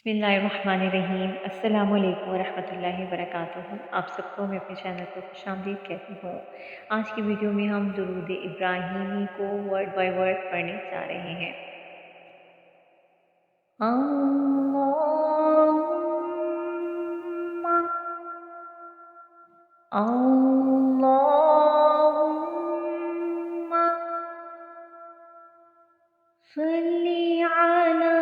बिस्मिल्लाहिर्रहमानिर्रहीम। अस्सलामु अलैकुम वरहमतुल्लाहि वबरकातुहू। आप सबको मैं अपने चैनल पर खुशामदीद कहती हूँ। आज की वीडियो में हम दुरूद इब्राहिमी को वर्ड बाय वर्ड पढ़ने जा रहे हैं। अल्लाहुम्मा अल्लाहुम्मा सल्ली अला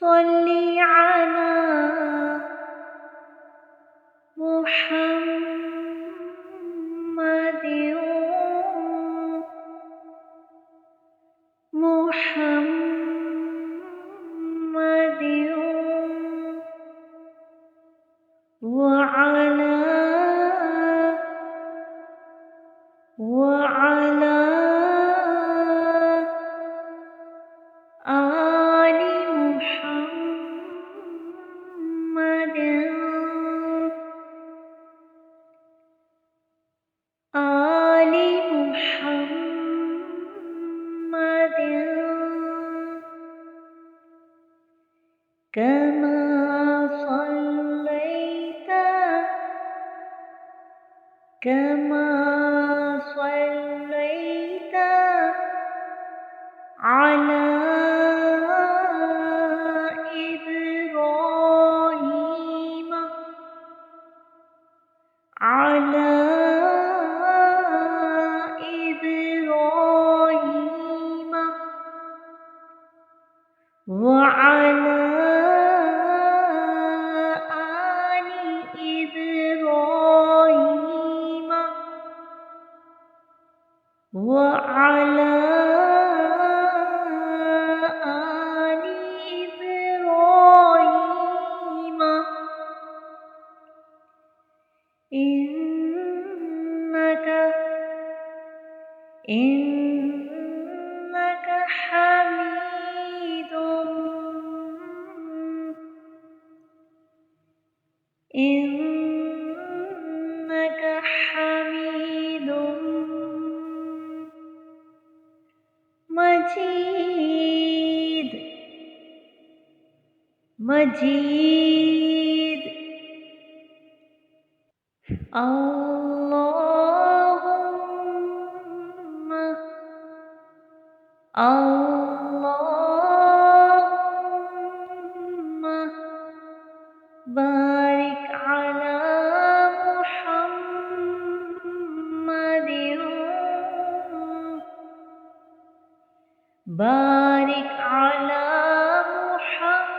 सल्ली अला मुहम्मदिन मुहम्मदिन वअला वअला आलि मुहम्मदिन आलि मुहम्मदिन कमा सल्लैता कमा सल्लैता अला इब्राहीम अला इब्राहीम वअला आलि इब्राहीम वअला आलि इब्राहीम इन्नका इन्नका हमीदुम इन्नका हमीदुम मजीद मजीद अल्लाहुम्मा अल्लाहुम्मा बारिक अला मुहम्मदिन बारिक अला मुहम्मदिन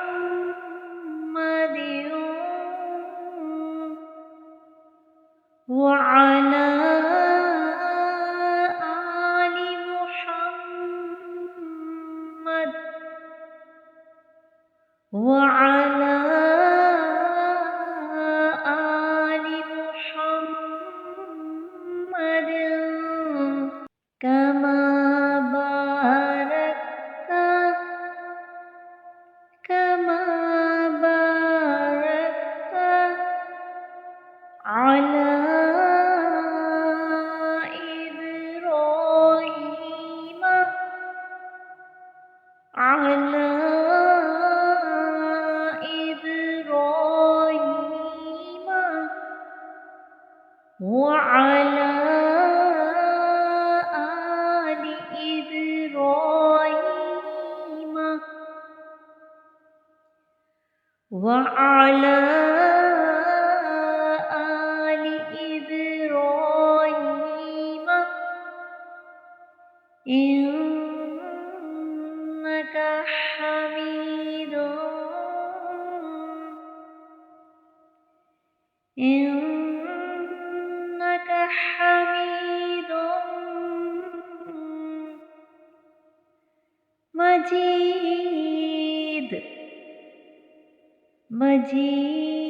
वअला आलि मुहम्मद वअला आलि मुहम्मद कमा बारकता कमा बारकता अला इब्राहीम अला इब्राहीम वअला आलि इब्राहीम वअला आलि इब्राहीम इन्नका हमीदुम मजीद मजीद